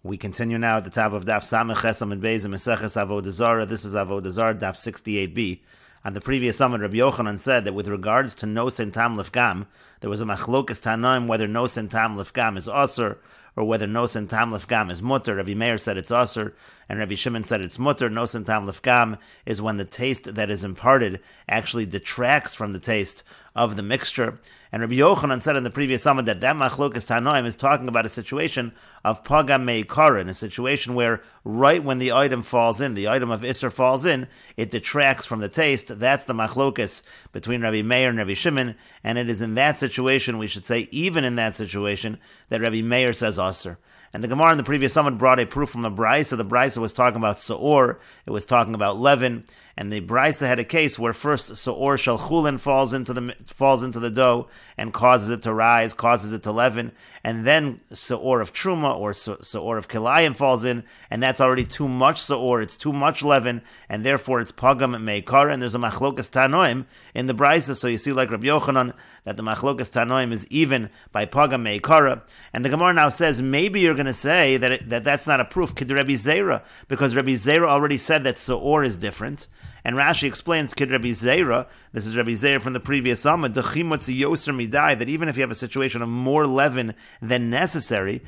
We continue now at the top of Daf68b Meseches Avodah Zara. This is Avodah Zarah Daf 68b. On the previous summit, Rabbi Yochanan said that with regards to nos and tam lefgam, there was a machlokas tanoim whether nos and tam lefgam is aser or whether nos and tam lefgam is mutter. Rabbi Meir said it's aser, and Rabbi Shimon said it's mutter. Nos and tam lefgam is when the taste that is imparted actually detracts from the taste of the mixture. And Rabbi Yochanan said in the previous summit that machlokas tanoim is talking about a situation of pagam meikarin, a situation where right when the item falls in, the item of Isser falls in, it detracts from the taste. That's the machlokas between Rabbi Meir and Rabbi Shimon, and it is in that situation, we should say, even in that situation, that Rabbi Meir says aser. And the Gemara in the previous summit brought a proof from the Brisa. The Brisa was talking about Seor, it was talking about leaven, and the Brisa had a case where first Seor shel chulin falls into the dough and causes it to rise, causes it to leaven, and then Seor of Truma or Seor of Kilayim falls in, and that's already too much Seor, it's too much leaven, and therefore it's Pagam and Meikar, and there's a Machlokas Tanoim in the Brisa. So you see, like Rabbi Yochanan, that the Machlokas Tanoim is even by Pagam Meikara. And the Gemara now says, maybe you're going to say that's not a proof, Kid Rabbi Zera, because Rabbi Zera already said that Seor is different. And Rashi explains, Kid Rabbi Zera, this is Rabbi Zera from the previous Amma, that even if you have a situation of more leaven than necessary,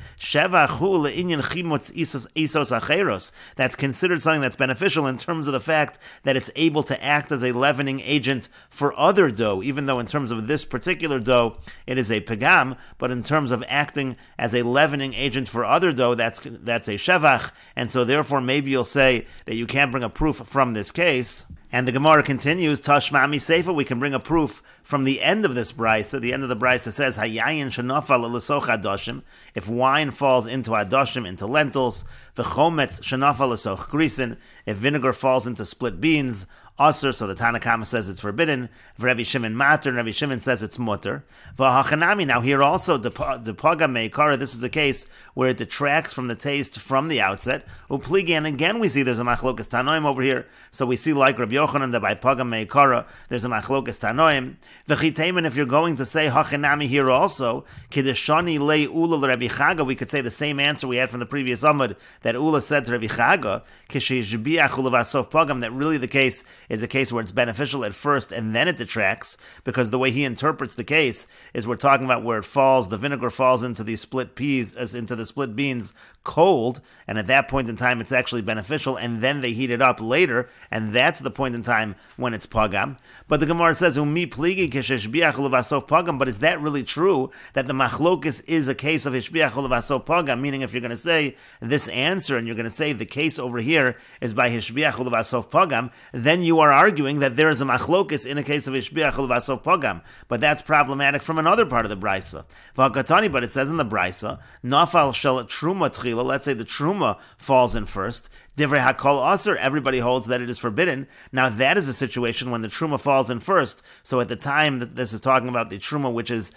that's considered something that's beneficial in terms of the fact that it's able to act as a leavening agent for other dough, even though in terms of this particular dough, it is a pagam, but in terms of acting as a leavening agent for other dough, that's a shevach, and so therefore maybe you'll say that you can't bring a proof from this case. And the Gemara continues, Tashmami Seifa, we can bring a proof from the end of this brisa. The end of the brisa says, Hayayin shenafal l'soch adoshim, if wine falls into adoshim, into lentils, v'chometz shenafal l'soch grisin, if vinegar falls into split beans, aser, so the Tanakama says it's forbidden. Rabbi Shimon mater, and Rabbi Shimon says it's mutter. V'hachanami, now here also, the paga meikara, this is a case where it detracts from the taste from the outset. Upligi, and again we see there's a machlokas tanoim over here. So we see like Rabbi Yochanan that by paga meikara there's a machlokas tanoim. V'chiteimen, if you're going to say hachanami here also, kideshani lei ula Rabbi Chaga, we could say the same answer we had from the previous Amud that Ula said to Rabbi Chaga, kishishbiach ulavasof pagam, that really the case is a case where it's beneficial at first and then it detracts, because the way he interprets the case is we're talking about where it falls, the vinegar falls into the split peas, into the split beans cold, and at that point in time it's actually beneficial, and then they heat it up later, and that's the point in time when it's pagam. But the Gemara says, Umi pligi kesheshbiach ulavasof pagam, but is that really true that the machlokus is a case of hishbiach ulavasof pagam? Meaning if you're going to say this answer and you're going to say the case over here is by hishbiach ulavasof pagam, then you are arguing that there is a machlokus in a case of ishbiach ulvasof pagam, but that's problematic from another part of the brisa. V'hakatani, but it says in the brisa, nafal shel truma tchila. Let's say the truma falls in first. Divrei hakol aser. Everybody holds that it is forbidden. Now that is a situation when the truma falls in first. So at the time that this is talking about the truma, which is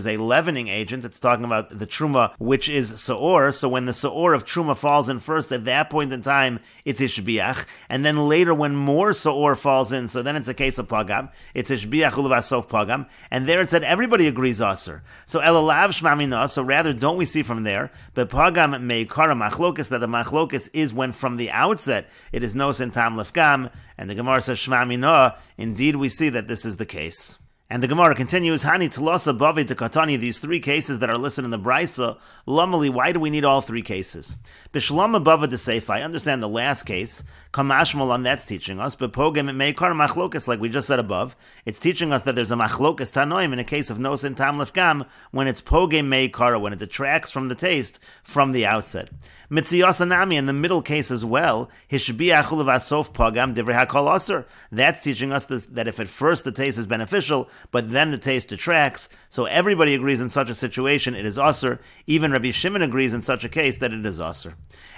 a leavening agent, it's talking about the truma which is seor. So when the seor of truma falls in first, at that point in time it's ishbiach, and then later when more seor falls in, so then it's a case of pagam. It's ishbiach ulvasof pagam, and there it said everybody agrees aser. So elalav shmamina. So rather, don't we see from there, but pagam meikara machlokas, that the machlokas is when from the outset it is nos and tam lefgam, and the Gemara says shmamina. Indeed, we see that this is the case. And the Gemara continues, Hani Talosa Bavi Tekatani, these three cases that are listed in the Brisa, Lamali, why do we need all three cases? Bishlama Bava de Seifa, I understand the last case, Kamashmalan, that's teaching us, but Pogem Meikar Machlokas, like we just said above, it's teaching us that there's a Machlokas Tanoim in a case of Nos and Tam Lefgam, when it's Pogem Meikara, when it detracts from the taste from the outset. Mitziyasanami, in the middle case as well, Hishbiach Ulavasof Pagam Divrei HaKol Aser, that's teaching us that if at first the taste is beneficial, but then the taste detracts, so everybody agrees in such a situation it is aser. Even Rabbi Shimon agrees in such a case that it is aser.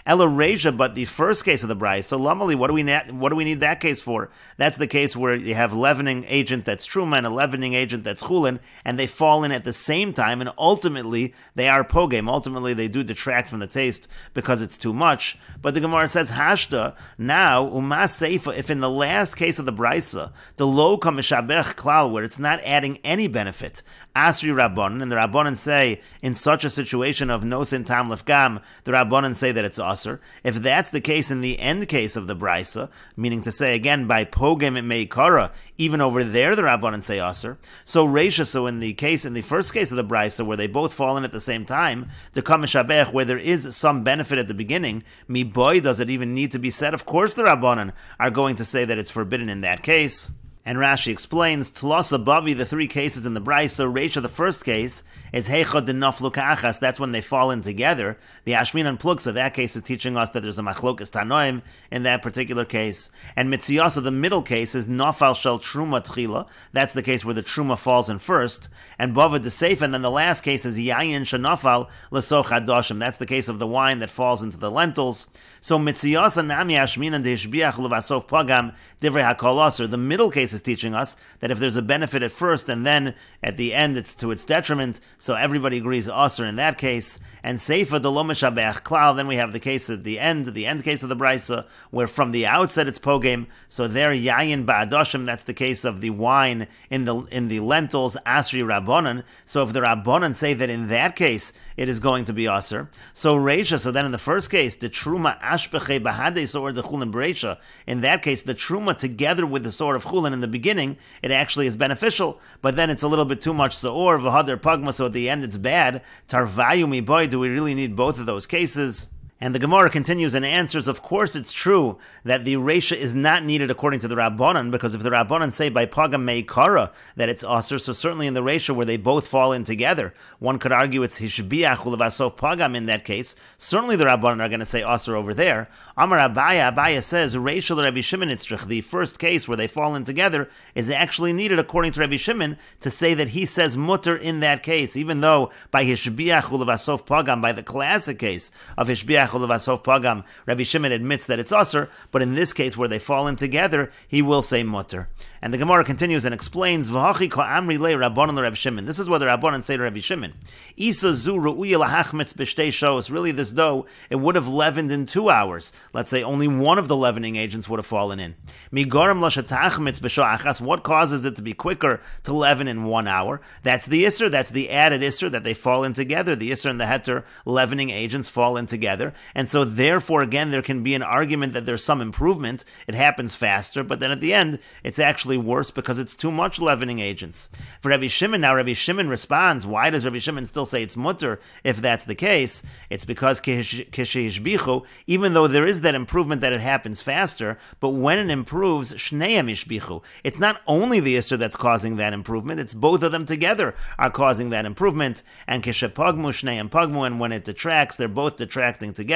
Ela Reisha, but the first case of the brayso, so Lamali, what do we need that case for? That's the case where you have leavening agent that's truma and a leavening agent that's chulin, and they fall in at the same time, and ultimately they are pogem. Ultimately they do detract from the taste because it's too much. But the Gemara says hashda. Now umas seifa, if in the last case of the brayso, the lo kameshabech klal, where it's not not adding any benefit. Asri Rabbanan, and the Rabbanan say, in such a situation of nosin tam lefgam, the Rabbanan say that it's aser. If that's the case in the end case of the brisa, meaning to say again by pogem it meikara, even over there the Rabbanan say aser. So reisha, so in the first case of the brisa where they both fall in at the same time, to come mishabech, where there is some benefit at the beginning, mi boy, does it even need to be said? Of course the Rabbanan are going to say that it's forbidden in that case. And Rashi explains, Tlos Abavi, the three cases in the Brisa, Reisha, the first case, is Heichad Naflu Ka'achas, that's when they fall in together. The Ashminan Pluksa, that case is teaching us that there's a Machlokas Tanoim in that particular case. And Mitziyasa, the middle case, is Nafal Shel Truma Tchila, that's the case where the Truma falls in first. And Bava Deseif, and then the last case is Yayin Shanafal Lesoch Hadoshim, that's the case of the wine that falls into the lentils. So Mitziyasa Nami Ashminan Dehishbiach Levasof Pagam Divrei HaKol Aser, the middle case is teaching us that if there's a benefit at first and then at the end it's to its detriment, so everybody agrees aser in that case. And seifa de lo meshabeach klal, then we have the case at the end case of the brisa, where from the outset it's pogame. So there yayin ba'adoshim, that's the case of the wine in the lentils, asri rabbanon. So if the rabbanon say that in that case it is going to be aser, so reisha. So then in the first case, the truma ashbeche bahade sword the chulin bereisha. In that case, the truma together with the sword of chulin in the beginning, it actually is beneficial, but then it's a little bit too much seor v'hadar pagma, so at the end it's bad. Tarvayu mi boy, do we really need both of those cases? And the Gemara continues and answers, of course it's true that the Reisha is not needed according to the Rabbanan, because if the Rabbanan say by Pagam Meikara that it's Aser, so certainly in the Reisha where they both fall in together, one could argue it's Hishbiach Ulevasof Pagam in that case. Certainly the Rabbanan are going to say Aser over there. Amar Abaya says, Reisha Rabbi Shimon Itzrich, the first case where they fall in together, is actually needed according to Rabbi Shimon to say that he says Mutter in that case, even though by Hishbiach Ulevasof Pagam, by the classic case of Hishbiach Pagam, Rabbi Shimon admits that it's aser, but in this case where they fall in together, he will say mutter. And the Gemara continues and explains, V'hachi ka'amri le Rabbanan le Rabbi Shimon. This is what the Rabbanan say to Rabbi Shimon. Isa zu ru'uya lahachmitz b'shtei shos. Really, this dough, it would have leavened in 2 hours. Let's say only one of the leavening agents would have fallen in. Migaram l'shatachmitz b'sho achas. What causes it to be quicker to leaven in 1 hour? That's the Isser, that's the added Isser that they fall in together. The Isser and the Heter leavening agents fall in together. And so therefore, again, there can be an argument that there's some improvement. It happens faster, but then at the end, it's actually worse because it's too much leavening agents. For Rabbi Shimon, now Rabbi Shimon responds, why does Rabbi Shimon still say it's mutter if that's the case? It's because kishishbichu, even though there is that improvement that it happens faster, but when it improves, shneim ishbichu. It's not only the Isser that's causing that improvement, it's both of them together are causing that improvement. And kishepagmu, shneim pagmu, and when it detracts, they're both detracting together.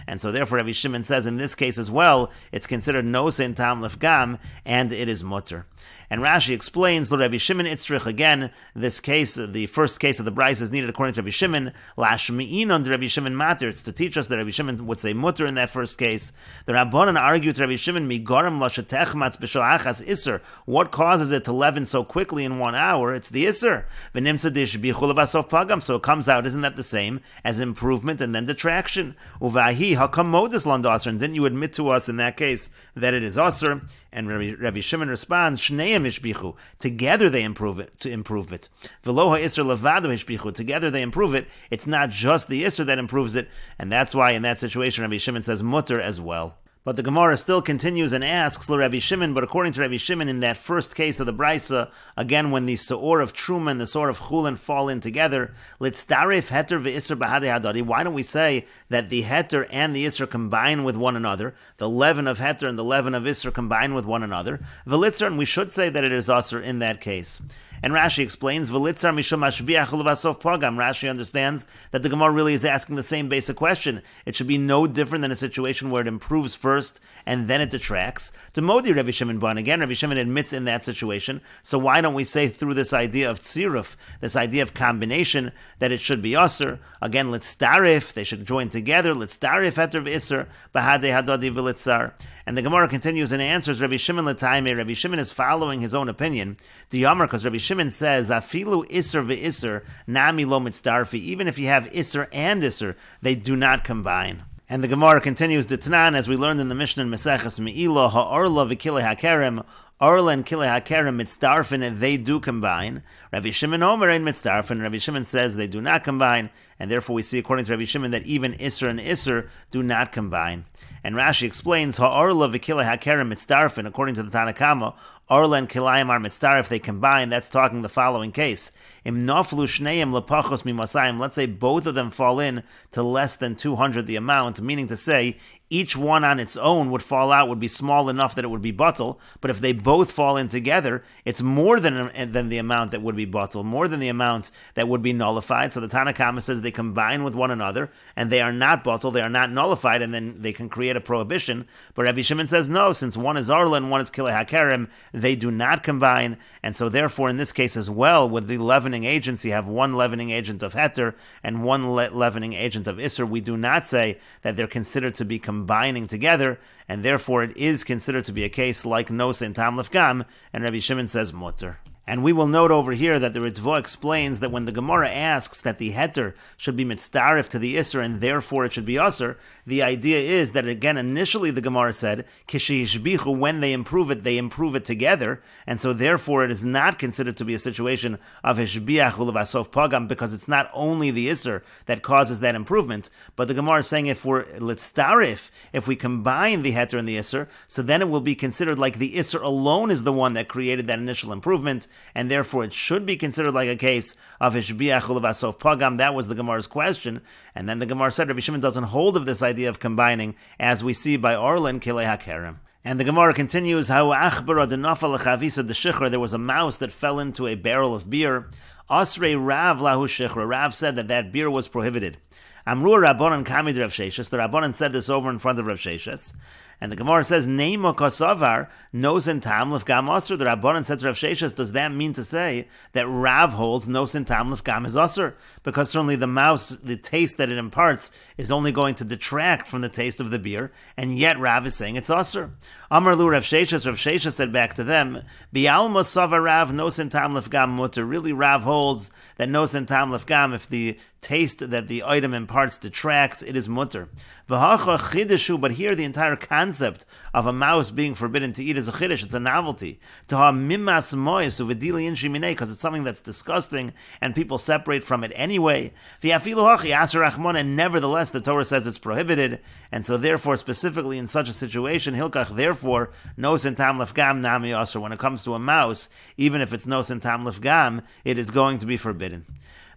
And so therefore Rabbi Shimon says in this case as well, it's considered no sin tam lefgam, and it is mutter. And Rashi explains, Rabbi Shimon Itzrich, again, this case, the first case of the Bryce is needed according to Rabbi Shimon, Lashmi'in on Rabbi Shimon Mater, it's to teach us that Rabbi Shimon would say mutter in that first case. The Rabbanan argued to Rabbi Shimon, Migaram lashatechmatz b'shoachas Isser. What causes it to leaven so quickly in 1 hour? It's the Isser. V'nimsa dishbichu levasof pagam, so it comes out, isn't that the same as improvement and then detraction? Uvahi, hakam modus landaser, and didn't you admit to us in that case that it is Aser? And Rabbi Shimon responds, Shneim ishbichu. Together they improve it. V'lo ha'isr levado ishbichu. Together they improve it. It's not just the isr that improves it, and that's why in that situation Rabbi Shimon says mutter as well. But the Gemara still continues and asks Rabbi Shimon, but according to Rabbi Shimon, in that first case of the Brisa, again, when the Seor of Truma and the Seor of Chulin fall in together, Litzdaref Heter ve'Isr b'hadei hadari. Why don't we say that the Heter and the Isr combine with one another, the leaven of Heter and the leaven of Isr combine with one another, V'litzar, and we should say that it is Asr in that case. And Rashi explains, V'litzar mishum ashbiach levasof pagam. Rashi understands that the Gemara really is asking the same basic question. It should be no different than a situation where it improves first and then it detracts. To Modi Rabbi Shimon Ban, again, Rabbi Shimon admits in that situation, so why don't we say through this idea of tziruf, this idea of combination, that it should be Asr? Again, let's starif, they should join together, let's starif heter v'isr, b'hadei hadadi v'litzar. And the Gemara continues and answers Rabbi Shimon l'taime. Rabbi Shimon is following his own opinion. The Yamar, because Rabbi Shimon says, afilu isr v'isr, nami lo mitzdarfi. Even if you have isr and isr, they do not combine. And the Gemara continues, D'Tanan, as we learned in the Mishnah in Meseches, Me'ila ha'orla v'kilei ha'kerem, Arla and Kilei HaKerem mitzdarfen, and they do combine. Rabbi Shimon Omer and mitzdarfen. Rabbi Shimon says they do not combine, and therefore we see according to Rabbi Shimon that even Isser and Isser do not combine. And Rashi explains, Ha'arla v'Kilei HaKerem mitzdarfen, according to the Tanna Kama, Arla and Kilayim are mitzdaref, if they combine, that's talking the following case. Im naflu shneim lepachos mimasayim, let's say both of them fall in to less than 200 the amount, meaning to say, each one on its own would fall out, would be small enough that it would be batel, but if they both fall in together, it's more than the amount that would be batel, more than the amount that would be nullified. So the Tanna Kama says they combine with one another, and they are not batel, they are not nullified, and then they can create a prohibition. But Rabbi Shimon says no, since one is Arla and one is Kilei HaKerem, they do not combine, and so therefore in this case as well, with the leavening agents, you have one leavening agent of Heter and one leavening agent of Isser. We do not say that they're considered to be combining together, and therefore it is considered to be a case like Nos and Tam Lefgam, and Rabbi Shimon says Mutter. And we will note over here that the Ritva explains that when the Gemara asks that the heter should be mitzdarif to the Isser and therefore it should be Usser, the idea is that, again, initially the Gemara said, Kishishbichu, when they improve it together, and so therefore it is not considered to be a situation of Hishbiach ulevasof pagam, because it's not only the Isser that causes that improvement, but the Gemara is saying if we're litzdarif, if we combine the heter and the Isser, so then it will be considered like the Isser alone is the one that created that initial improvement, and therefore it should be considered like a case of Hishbiach ulevasof pagam. That was the Gemara's question, and then the Gemara said Rabbi Shimon doesn't hold of this idea of combining, as we see by Arla and Kilei HaKerem. And the Gemara continues, there was a mouse that fell into a barrel of beer. Asrei Rav lahu shichra. Rav said that beer was prohibited. Amru Rabbanan kamid Rav Sheshes. The Rabbanan said this over in front of Rav Sheshes. And the Gemara says, Neimo kosavar, nos and tam lefgam asr. The Rabbanan said to Rav Sheshes, does that mean to say that Rav holds nos and tam lefgam is asr? Because certainly the mouse, the taste that it imparts, is only going to detract from the taste of the beer, and yet Rav is saying it's asr. Amar lu Rav Sheshes said back to them, Bialma savar Rav, nos and tam lefgam mutter. Really, Rav holds that nos and tam lefgam, if the taste that the item imparts detracts, it is mutter. But here the entire concept of a mouse being forbidden to eat is a chiddush, it's a novelty. Because it's something that's disgusting and people separate from it anyway. And nevertheless the Torah says it's prohibited, and so therefore specifically in such a situation, hilkach, therefore, nos and tam lefgam nami asr. When it comes to a mouse, even if it's nos and tam lefgam, it is going to be forbidden.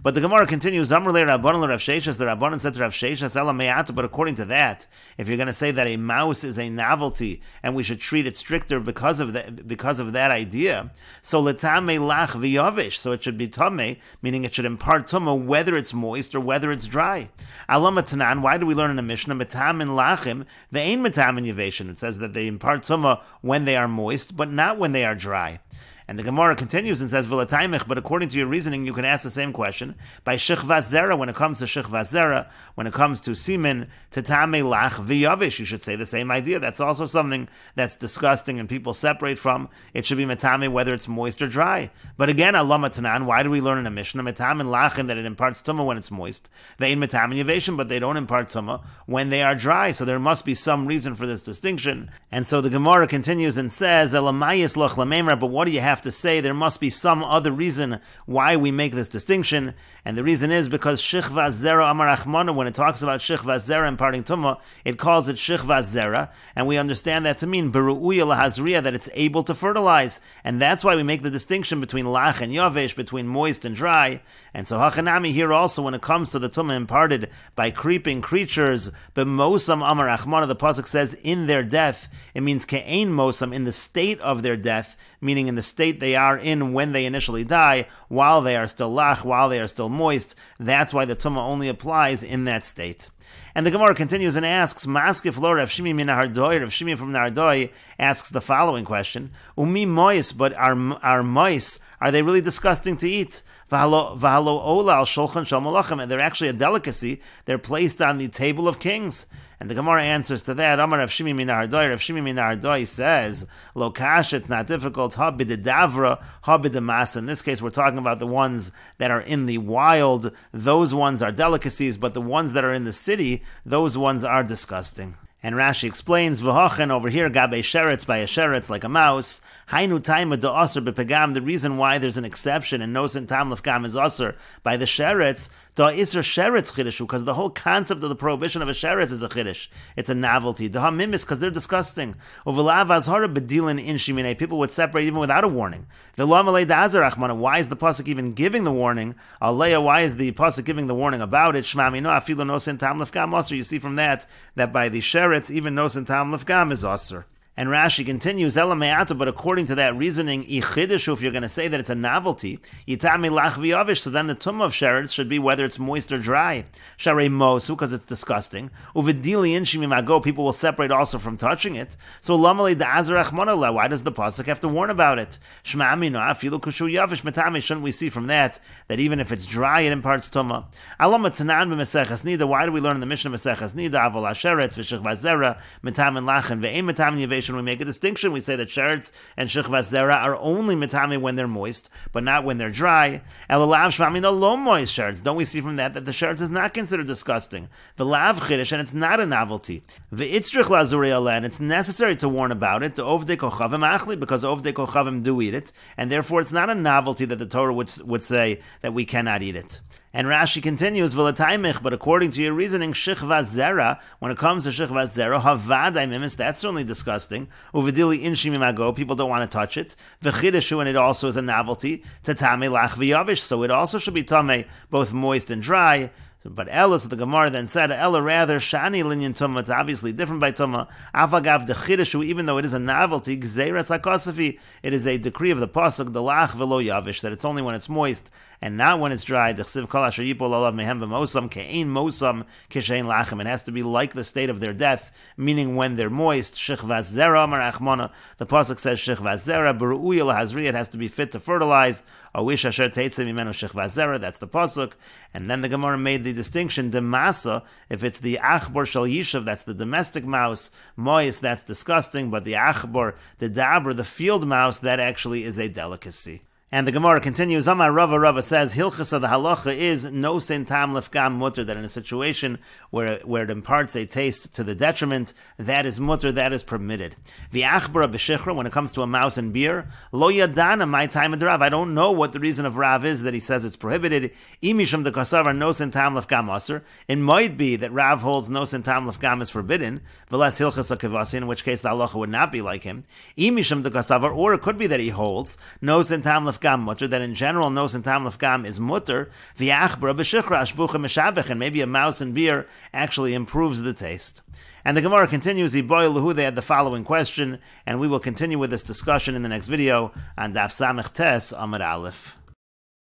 But the Gemara continues, Amrulei Rabbanan Rav Sheshes, the Rabbanan said to Rav Sheshes, Ela me'at, but according to that, if you're going to say that a mouse is a novelty and we should treat it stricter because of that idea, so letame lach v'yavish, so it should be tameh, meaning it should impart tumah whether it's moist or whether it's dry. Alama tanan, why do we learn in the Mishnah, metam in lachim, ve'ein metam in yaveshin? It says that they impart tumah when they are moist, but not when they are dry. And the Gemara continues and says, V'lataimich, but according to your reasoning, you can ask the same question. By Shechvas Zera, when it comes to Shechvas Zera, when it comes to Simen, Tetame Lach V'yavish, you should say the same idea. That's also something that's disgusting and people separate from. It should be Metame, whether it's moist or dry. But again, Allah Matanan, why do we learn in a Mishnah? Metam and Lachim, that it imparts Tumah when it's moist. Ve'in Metam and Yaveshim, but they don't impart Tumah when they are dry. So there must be some reason for this distinction. And so the Gemara continues and says, Elamayis Loch Lamemra, but what do you have to say? There must be some other reason why we make this distinction, and the reason is because Shechvas Zera Amar Achmana, when it talks about Shechvas Zera imparting Tumah, it calls it Shechvas Zera, and we understand that to mean Beru'uya Lahazriya, that it's able to fertilize, and that's why we make the distinction between Lach and Yavesh, between moist and dry. And so Hachanami here also, when it comes to the Tumah imparted by creeping creatures, B'mosam Amar Achmana, the pasuk says in their death, it means Ke'ein Mosam, in the state of their death, meaning in the state they are in when they initially die, while they are still lach, while they are still moist. That's why the tumah only applies in that state. And the Gemara continues and asks, Maskif lo Rav Shimi min Nahardoi, Rav Shimi from Nahardoi asks the following question, Umi mois, but are mice, are they really disgusting to eat? V'halo ola al shulchan shel malachim, and they're actually a delicacy. They're placed on the table of kings. And the Gemara answers to that, Amar Rav Shimi min Nahardoi, Rav Shimi min Nahardoi says, Lo kash, it's not difficult, ha b'dedavra, ha b'demas. In this case, we're talking about the ones that are in the wild. Those ones are delicacies, but the ones that are in the city, those ones are disgusting. And Rashi explains, V'hochen over here, gabe sheretz, by a sheretz, like a mouse, hainu taima de aser bepegam, the reason why there's an exception and nosen tam lefgam is aser by the sheretz, da iser sheretz chidishu, because the whole concept of the prohibition of a sheretz is a chidish. It's a novelty. Da mimis, because they're disgusting. Avodah Zarah bedilin in shimine, people would separate even without a warning. V'lo da azar achmana, why is the pasuk even giving the warning? Aleya, why is the pasuk giving the warning about it? Shmami no, afilu nosen tam lefgam aser. You see from that by the sheretz, even nosen tam lefgam is aser. And Rashi continues, Ela me'ata, but according to that reasoning, ichidishu, if you're going to say that it's a novelty, yitami lach v'yavish, so then the tumah of sheretz should be whether it's moist or dry. Sharei mosu, because it's disgusting. Uvidili inshim imago, people will separate also from touching it. So lamali da'azar achmonala, why does the pasuk have to warn about it? Shma amino, afilu kushu yavish metami, shouldn't we see from that even if it's dry, it imparts tumah? Alama tanan b'Meseches nida, why do we learn in the Mishnah Meseches nida, avolah sheretz, v'shich Zarah, metamin lachen, ve'em metamin yavish. We make a distinction. We say that sheretz and Avodah Zara are only mitami when they're moist, but not when they're dry. Elalav shmamina lo moist sheretz. Don't we see from that the sheretz is not considered disgusting? The lav chidish, and it's not a novelty. The itzrich lazuri aleh, and it's necessary to warn about it. The ovdei kochavim achli, because ovdei kochavim do eat it, and therefore it's not a novelty that the Torah would say that we cannot eat it. And Rashi continues, V'lataimich, but according to your reasoning, Avodah Zara, when it comes to Avodah Zara, Havadai mimis, that's certainly disgusting. Uvidili inshim imago, people don't want to touch it. V'chidishu, and it also is a novelty. Tatame lach v'yavish, so it also should be tameh, both moist and dry. But Ella, so the Gemara then said, Ella rather, Shani linyan tumah, it's obviously different by tumah. Avagav de chidishu, even though it is a novelty, gzeiras hakosafi, it is a decree of the pasuk, the lach v'lo yavish, that it's only when it's moist and not when it's dry. Dechsiv kol asher yipol alav mehem b'mosam, ke'ein mosam, kishein lachem. It has to be like the state of their death, meaning when they're moist. Avodah Zara amar achmona, the pasuk says Avodah Zara, b'ru'uya lahazri, it has to be fit to fertilize. Awish asher teitzeh mimenu Avodah Zara, that's the pasuk. And then the Gemara made the distinction, the masa, if it's the achbor shal yishav, that's the domestic mouse, moist, that's disgusting, but the achbor, the dabra, the field mouse, that actually is a delicacy. And the Gemara continues, Amar Rava says, Hilchasa, the halacha is no sein tam lefgam mutter, that in a situation where it imparts a taste to the detriment, that is mutter, that is permitted. V'achbara b'shichra, when it comes to a mouse and beer, lo yadana my time of Rav, I don't know what the reason of Rav is that he says it's prohibited. Imisham de kasavar no sein tam lefgam aser, it might be that Rav holds no sein tam lefgam is forbidden, v'les hilchasa kivasi, in which case the halacha would not be like him. Imisham de kasavar, or it could be that he holds no sein tam lefgam mutter, that in general nosen tam lefgam is mutter, v'achbra b'shichra ashbucha meshabech, and maybe a mouse and beer actually improves the taste. And the Gemara continues, Iboy Lahu, they had the following question, and we will continue with this discussion in the next video on Daf Samech Tes Amud Aleph.